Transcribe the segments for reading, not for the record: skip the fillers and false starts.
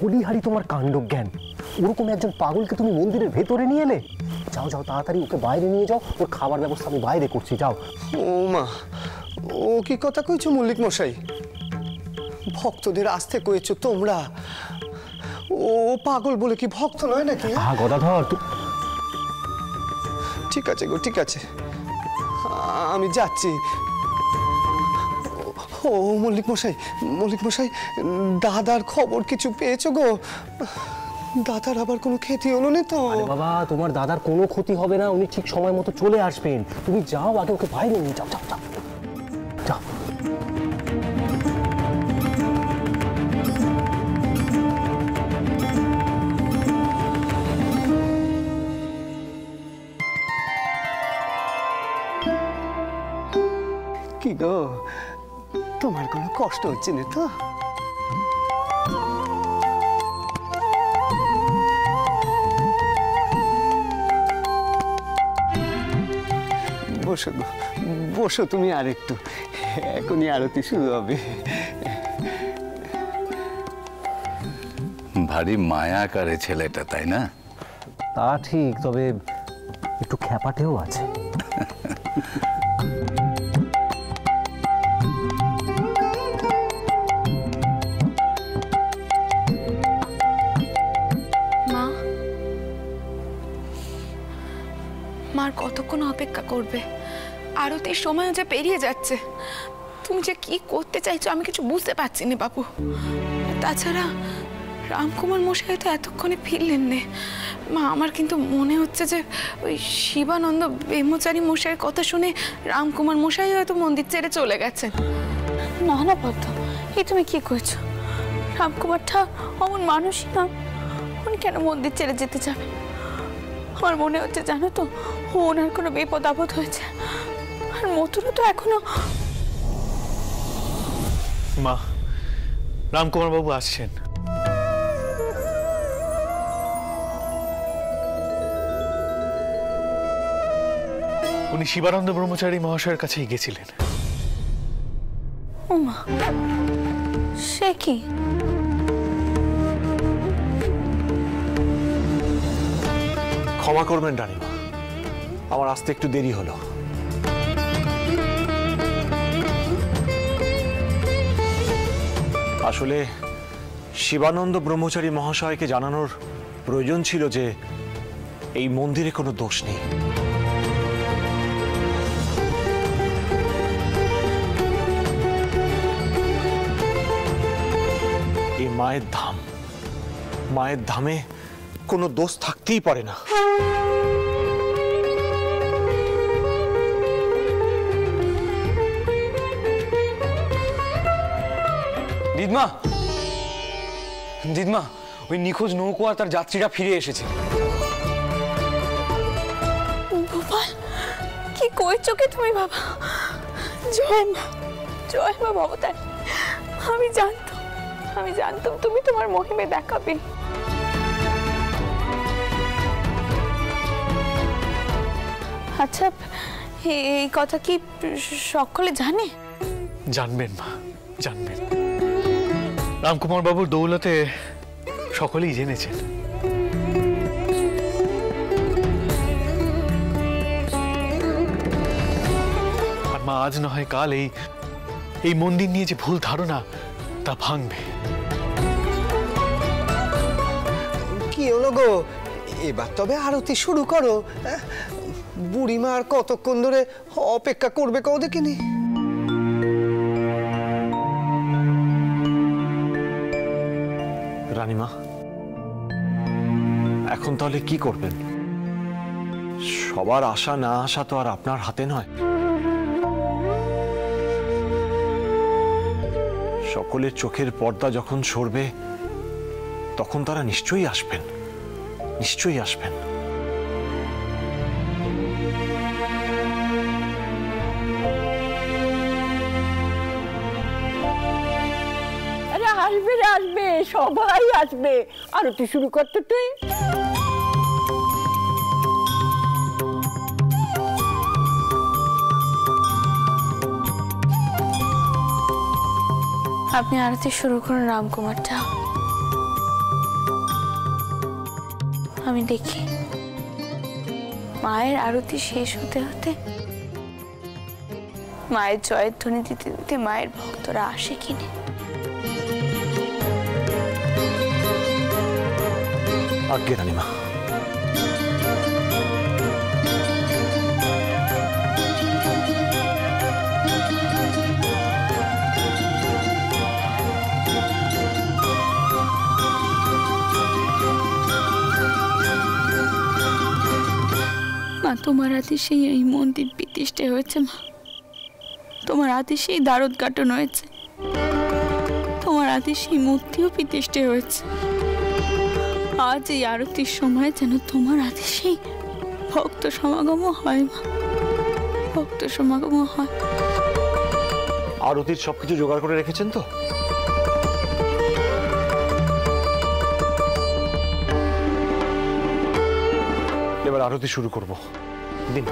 বলিহারি তোমার কাণ্ডজ্ঞান। ওরকম একজন পাগলকে তুমি মন্দিরের ভেতরে নিয়ে এলে? যাও যাও, তাড়াতাড়ি ওকে বাইরে নিয়ে যাও, ওর খাবার ব্যবস্থা আমি বাইরে করছি, যাও। ও মা, ও কি কথা কইছো মল্লিক মশাই? ভক্তদের আসতে কয়েছো তোমরা? ও পাগল বলে কি ভক্ত নয় নাকি? হ্যাঁ গদাধর, ঠিক আছে গো, ঠিক আছে, আমি যাচ্ছি। ও মল্লিক মশাই, মল্লিক মশাই, দাদার খবর কিছু পেয়েছো গো? দাদার আবার কোনো ক্ষতি হলো না তো? আরে বাবা, তোমার দাদার কোনো ক্ষতি হবে না, উনি ঠিক সময় মতো চলে আসবেন। তুমি যাও, আগে ওকে বাইরে নিয়ে যাও, যাও যাও যাও। কি গো, তোমার কোনো কষ্ট হচ্ছে না তো? বসো গো, বসো তুমি আর একটু, এখনই আরতি শুরু হবে। ভারী মায়া করে ছেলেটা, তাই না? তা ঠিক, তবে একটু খ্যাপাটেও আছে। মার কতক্ষণ অপেক্ষা করবে? আরতির সময় যে পেরিয়ে যাচ্ছে। তুমি যে কি করতে চাইছো আমি কিছু বুঝতে পারছি না বাবু। তাছাড়া রামকুমার মশাই তো এতক্ষণে ফিরলেন না। মা, আমার কিন্তু মনে হচ্ছে যে ওই শিবানন্দ ব্রহ্মচারী মশাইয়ের কথা শুনে রামকুমার মশাই হয়তো মন্দির ছেড়ে চলে গেছেন। না না পদ্ম, এই তুমি কি করছো? রামকুমারটা অমন মানুষই না, উনি কেন মন্দির ছেড়ে যেতে যাবে? আমার মনে হচ্ছে জানো তো, ওনার কোনো বিপদ আপদ হয়েছে। আর মথুরা তো এখনো। মা, রামকুমার বাবু আসছেন। উনি শিবানন্দ ব্রহ্মচারী মহাশয়ের কাছেই গেছিলেন। ও মা, সে কি? ক্ষমা করবেন রানীমা, আমার আসতে একটু দেরি হলো। আসলে শিবানন্দ ব্রহ্মচারী মহাশয়কে জানানোর প্রয়োজন ছিল যে এই মন্দিরে কোনো দোষ নেই। এই মায়ের ধাম, মায়ের ধামে কোনো দোষ থাকতেই পারে না। দিদমা, দিদমা, ওই নিখোঁজ নৌকো আর তার যাত্রীরা ফিরে এসেছে। গোপাল, কি কইছো কি তুমি বাবা? জয় মা, জয় মা ভবতার। আমি জানতাম তুমি তোমার মহিমে দেখাবে। আচ্ছা, এই কথা কি সকলে জানে? জানবেন মা, জানবেন। রামকুমার বাবুর দৌলতে সকলেই জেনেছেন। আর মা, আজ না হয় কাল এই মন্দির নিয়ে যে ভুল ধারণা তা ভাঙবে। কি হলো গো, এবার তবে আরতি শুরু করো। বুড়িমা আর কতক্ষণ ধরে অপেক্ষা করবে কও দেখিনি? রানীমা, এখন তাহলে কি করবেন? সবার আশা না আসা তো আর আপনার হাতে নয়। সকলের চোখের পর্দা যখন সরবে তখন তারা নিশ্চয়ই আসবেন, নিশ্চয়ই আসবেন। আসবে আসবে, সবাই আসবে। আরতি শুরু করতে তুই। আপনি আরতি শুরু করুন রামকুমারটা। আমি দেখি মায়ের আরতি শেষ হতে হতে মায়ের জয়ের ধ্বনি দিতে দিতে মায়ের ভক্তরা আসে কিনে। আজ্ঞে রানীমা। মা, তোমার আদেশেই এই মন্দির প্রতিষ্ঠা হয়েছে মা। তোমার আদেশেই দ্বারোদ্ঘাটন হয়েছে, তোমার আদেশেই মূর্তিও প্রতিষ্ঠা হয়েছে। আজ এই আরতির সময় যেন তোমার আদেশেই ভক্ত সমাগম হয় মা, ভক্ত সমাগম হয়। আরতির সবকিছু জোগাড় করে রেখেছেন তো? এবার আরতি শুরু করব। দিন।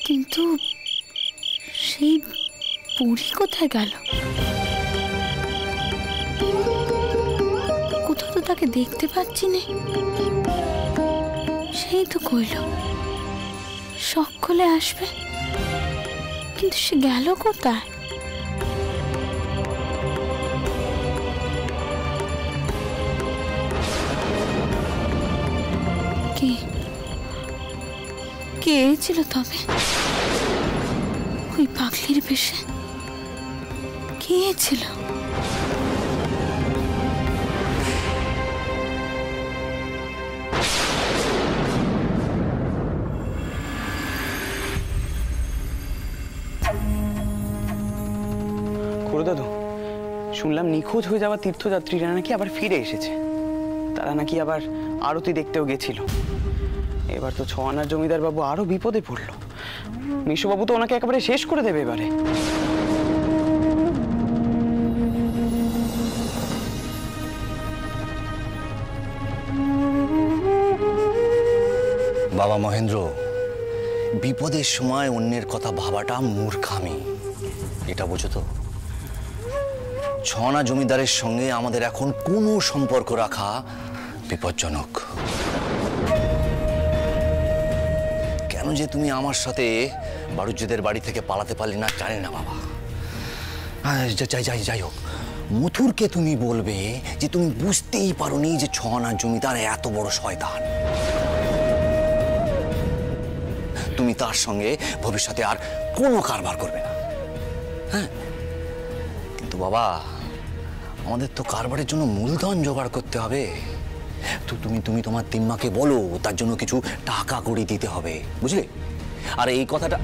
কিন্তু সেই বুড়ি কোথায় গেল? কোথাও তো তাকে দেখতে পাচ্ছি না। সেই তো কইল সকলে আসবে, কিন্তু সে গেল কোথায়? কে ছিল তবে ওই পাগলির বেশে? কে ছিল? দাদু, শুনলাম নিখোঁজ হয়ে যাওয়া তীর্থযাত্রীরা নাকি আবার ফিরে এসেছে। তারা নাকি আবার আরতি দেখতেও গেছিল। এবার তো 6 আনার জমিদার বাবু আরো বিপদে পড়ল। মিশুবাবু তো ওনাকে একেবারে শেষ করে দেবে এবারে। বাবা মহেন্দ্র, বিপদের সময় অন্যের কথা ভাবাটা মূর্খামি, এটা বোঝো তো? 6 আনা জমিদারের সঙ্গে আমাদের এখন কোনো সম্পর্ক রাখা বিপজ্জনক। কেন যে তুমি আমার সাথে বাড়ুজ্যদের বাড়ি থেকে পালাতে পারলে না জানি না বাবা। যাই হোক, মথুরকে তুমি বলবে যে তুমি বুঝতেই পারোনি যে 6 আনা জমিদার এত বড় শয়তান। তুমি তার সঙ্গে ভবিষ্যতে আর কোনো কারবার করবে না। হ্যাঁ, কিন্তু বাবা আমাদের তো কারবারের জন্য মূলধন জোগাড় করতে হবে। তো তুমি তোমার তিম্মাকে বলো তার জন্য কিছু টাকা করে দিতে হবে, বুঝলে? আর এই কথাটা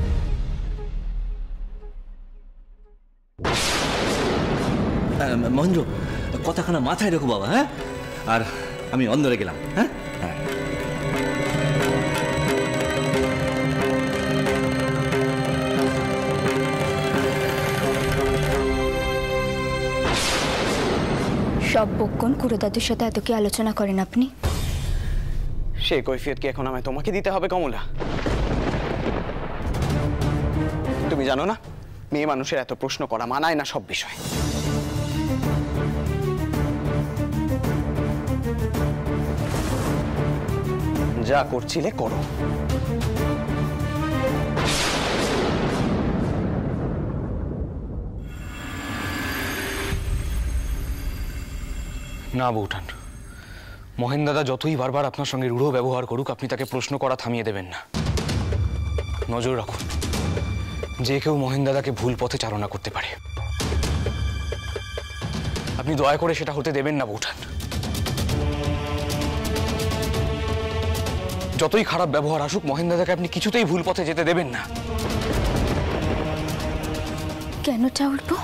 মহেন্দ্র, কথাখানা মাথায় রেখো বাবা। হ্যাঁ, আর আমি অন্দরে গেলাম। হ্যাঁ, সব বক্ষণ খুড়ো দাদুর সাথে এত কি আলোচনা করেন আপনি? সে কৈফিয়ত কি এখন আমায় তোমাকে দিতে হবে কমলা? তুমি জানো না, মেয়ে মানুষের এত প্রশ্ন করা মানায় না সব বিষয়। যা করছিলে করো। না বউঠান, মহেন দাদা যতই বারবার আপনার সঙ্গে রূঢ় ব্যবহার করুক, আপনি তাকে প্রশ্ন করা থামিয়ে দেবেন না। নজর রাখুন, যে কেউ মহেন দাদাকে ভুল পথে চালনা করতে পারে। আপনি দয়া করে সেটা হতে দেবেন না বউঠান। যতই খারাপ ব্যবহার আসুক, মহেন দাদাকে আপনি কিছুতেই ভুল পথে যেতে দেবেন না। কেন চাউরবো?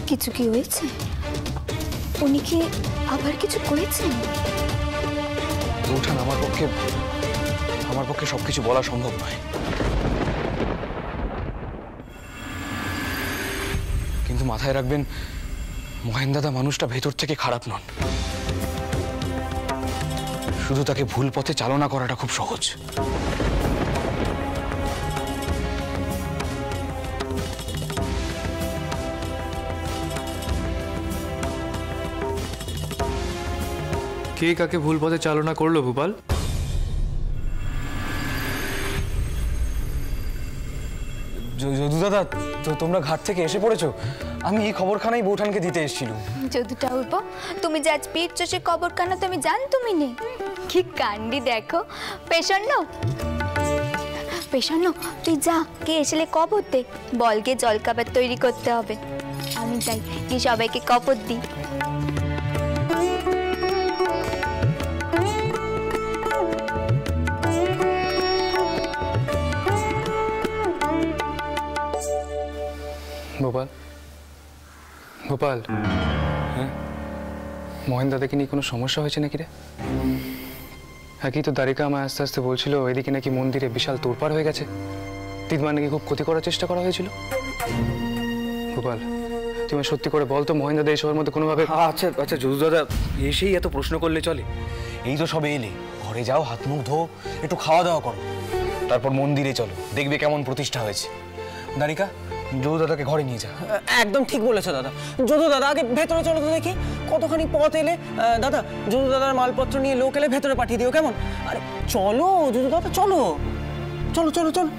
কিছু কি হয়েছে? উনি কি আবার কিছু করেছেন? বউঠান, আমার পক্ষে সবকিছু বলা সম্ভব নয়, কিন্তু মাথায় রাখবেন, মহেন দাদা মানুষটা ভেতর থেকে খারাপ নন। শুধু তাকে ভুল পথে চালনা করাটা খুব সহজ। কে কাকে ভুল পথে চালনা করলো ভূপাল? যদু দাদা, তোমরা ঘাট থেকে এসে পড়েছো? আমি এই খবরখানাই বউঠানকে দিতে এসেছিলাম। যদুটা উঠবো, তুমি যে আজ পিটছো সে কবরখানা তো আমি জানতুমই নেই। কি কান্ডি দেখো। পেশান্ন তুই যা, কে এসেলে কবর দে, বলকে জলখাবার তৈরি করতে হবে। আমি যাই, কি সবাইকে কবর দিই। গোপাল, হ্যাঁ, মহেন দাদাকে নিয়ে কোনো সমস্যা হয়েছে নাকি রে? একই তো দ্বারিকা আমায় আস্তে আস্তে বলছিল এদিকে নাকি মন্দিরে বিশাল তোড়পাড় হয়ে গেছে, দিদিমার নাকি খুব ক্ষতি করার চেষ্টা করা হয়েছিল। গোপাল, তুমি সত্যি করে বল তো, মহেন দাদা এসবের মধ্যে কোনোভাবে? আচ্ছা যদু দাদা, এসেই এত প্রশ্ন করলে চলে? এই তো সবে এলে, ঘরে যাও, হাত মুখ ধো, একটু খাওয়া দাওয়া করো, তারপর মন্দিরে চলো, দেখবে কেমন প্রতিষ্ঠা হয়েছে। দ্বারিকা, যদু দাদাকে ঘরে নিয়ে যা। একদম ঠিক বলেছো দাদা। যদু দাদা, আগে ভেতরে চলো তো দেখি, কতখানি পথ এলে। দাদা, যদু দাদার মালপত্র নিয়ে লোক এলে ভেতরে পাঠিয়ে দিও, কেমন? আরে চলো যদু দাদা, চলো চলো চলো চলো।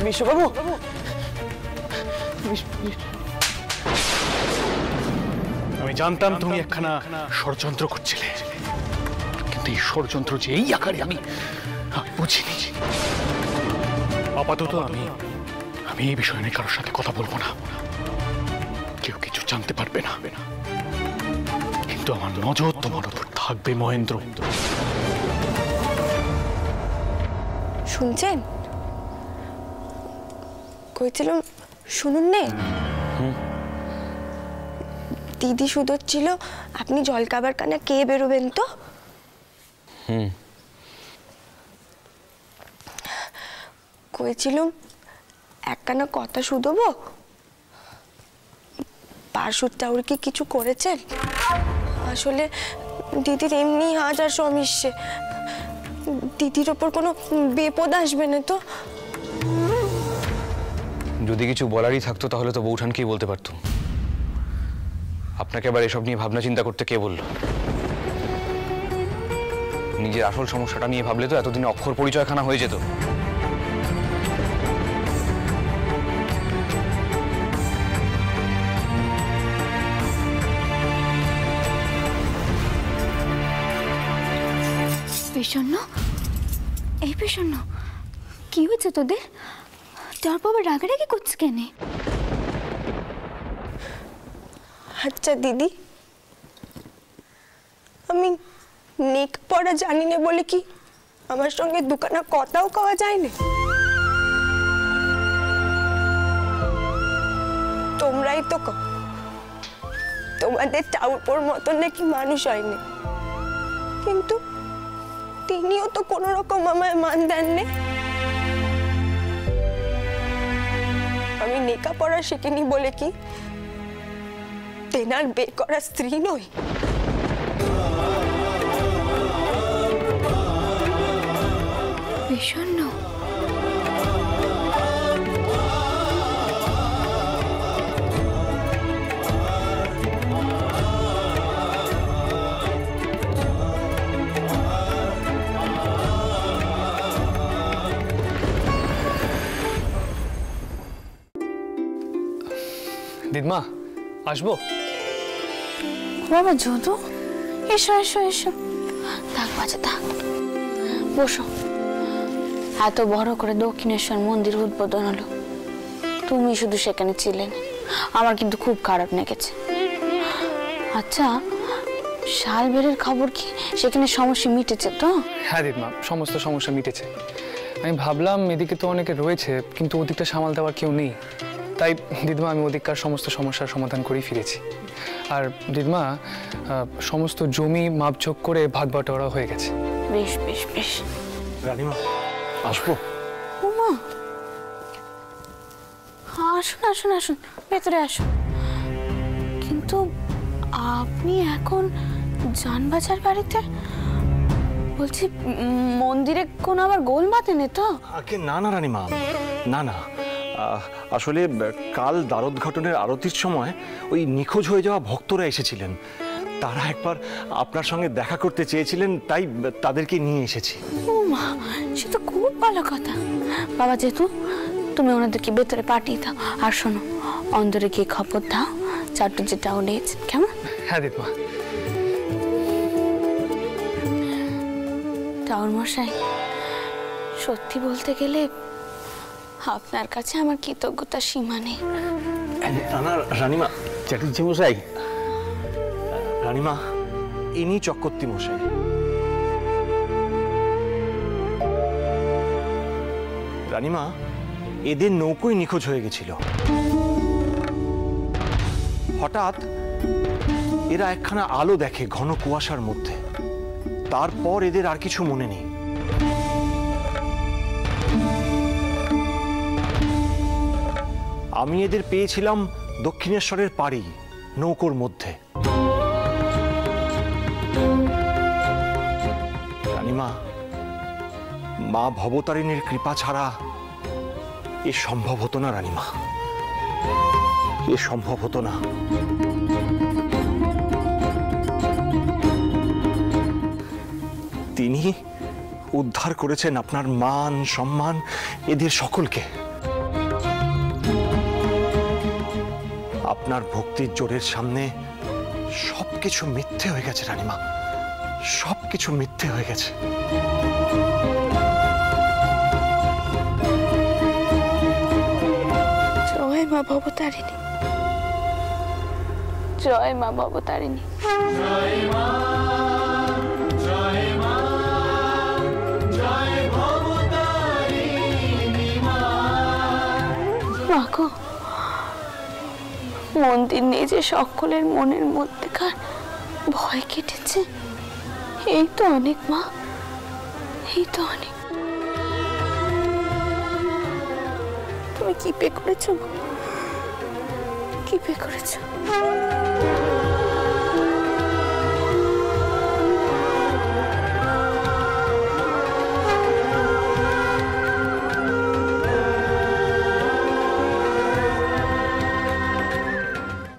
মিশুবাবু, আমি জানতাম তুমি একখানা ষড়যন্ত্র করছিলে, কিন্তু এই ষড়যন্ত্র যে এই আকারে আমি বুঝিনি। আপাতত আমি এই বিষয় নিয়ে কারোর সাথে কথা বলবো না, কেউ কিছু জানতে পারবে না। কিন্তু আমার নজর তোমার উপর থাকবে মহেন্দ্র। শুনছেন? কইছিলাম শুনুন নে। দিদি শুধোচ্ছিল আপনি জলখাবার কানে কে বেরোবেন তো। কইছিলাম একখানা কথা শুধোবো। পার্শ্বর চাউর কি কিছু করেছেন? আসলে দিদির এমনি হাজার সমস্যা, দিদির ওপর কোনো বিপদ আসবে না তো? যদি কিছু বলারই থাকতো তাহলে তো বৌঠানকেই বলতে পারতো। আপনাকে আবার এসব নিয়ে ভাবনা চিন্তা করতে কে বলল? নিজের আসল সমস্যাটা নিয়ে ভাবলে তো এতদিনে অক্ষর পরিচয়খানা হয়ে যেত। বিষণ্ণ, এই বিষণ্ণ কি হয়েছে তোদের? তোর বাবা রাগারাগি করছে কেন? আচ্ছা দিদি, আমি নেক পড়া জানি না বলে কি আমার সঙ্গে দুখানা কথাও কওয়া যায় না? তোমরাই তো তোমাদের টাউরপোর মতন নাকি মানুষ হয়নি, কিন্তু তিনিও তো কোনো রকম আমায় মান দেননি। আমি লেখাপড়া শিখিনি বলে কি তেনার বে করা স্ত্রী নই? বিষণ্ণ, দিদমা আসবো? বাবা যদু, এসো এসো এসো। থাক বাচ্চা থাক, বসো। এত বড় করে দক্ষিণেশ্বর মন্দির উদ্বোধন হলো, তুমি শুধু সেখানে ছিলেন, আমার কিন্তু খুব খারাপ লেগেছে। আচ্ছা, শালবেরের খবর কি? সেখানে সমস্যা মিটেছে তো? হ্যাঁ দিদমা, সমস্ত সমস্যা মিটেছে। আমি ভাবলাম এদিকে তো অনেকে রয়েছে, কিন্তু ওদিকটা সামাল দেওয়ার কেউ নেই, তাই দিদমা আমি ওদিককার সমস্ত সমস্যার সমাধান করেই ফিরেছি। আর দিদমা, সমস্ত জমি মাপঝোক করে ভাগ বাটোয়ারা হয়ে গেছে। বেশ বেশ বেশ। রানীমা আসবো? উমা, আসুন আসুন আসুন, ভেতরে আসুন। কিন্তু আপনি এখন জানবাজার বাড়িতে? বলছি মন্দিরে কোনো আবার গোল বাঁধেনি তো? আগে না না রানীমা, না না, আসলে কাল দ্বারোদ্ঘাটনের আরতির সময় ওই নিখোঁজ হয়ে যাওয়া ভক্তরা এসেছিলেন, তারা একবার আপনার সঙ্গে দেখা করতে চেয়েছিলেন, তাই তাদেরকে নিয়ে এসেছি। ও মা, সে তো খুব ভালো কথা। বাবা যেহেতু তুমি ওনাদেরকে ভেতরে পাঠিয়ে দাও, আর শোনো অন্দরে গিয়ে খবর দাও চারটে যেটা উঠেছে, কেমন? হ্যাঁ দিদমা। টাউর মশাই, সত্যি বলতে গেলে আপনার কাছে আমার কৃতজ্ঞতার সীমা নেই। রানীমা, চ্যাটার্জি মশাই, রানীমা ইনি চক্রবর্তী মশাই। রানীমা, এদের নৌকোই নিখোঁজ হয়ে গেছিল। হঠাৎ এরা একখানা আলো দেখে ঘন কুয়াশার মধ্যে, তারপর এদের আর কিছু মনে নেই। আমি এদের পেয়েছিলাম দক্ষিণেশ্বরের পাড়ি নৌকোর মধ্যে। রানীমা, মা ভবতারিণীর কৃপা ছাড়া এ সম্ভব হতো না রানীমা, এ সম্ভব হতো না। তিনি উদ্ধার করেছেন আপনার মান সম্মান এদের সকলকে। আপনার ভক্তির জোরের সামনে সবকিছু মিথ্যে হয়ে গেছে রানীমা, সবকিছু মিথ্যে হয়ে গেছে। জয় মা ভবতারিণী, জয় মা ভবতারিণী। মাগো, মন্দির নেই যে সকলের মনের মধ্যেকার ভয় কেটেছে, এই তো অনেক মা, এই তো অনেক। তুমি কি পে করেছো, কি পে করেছো?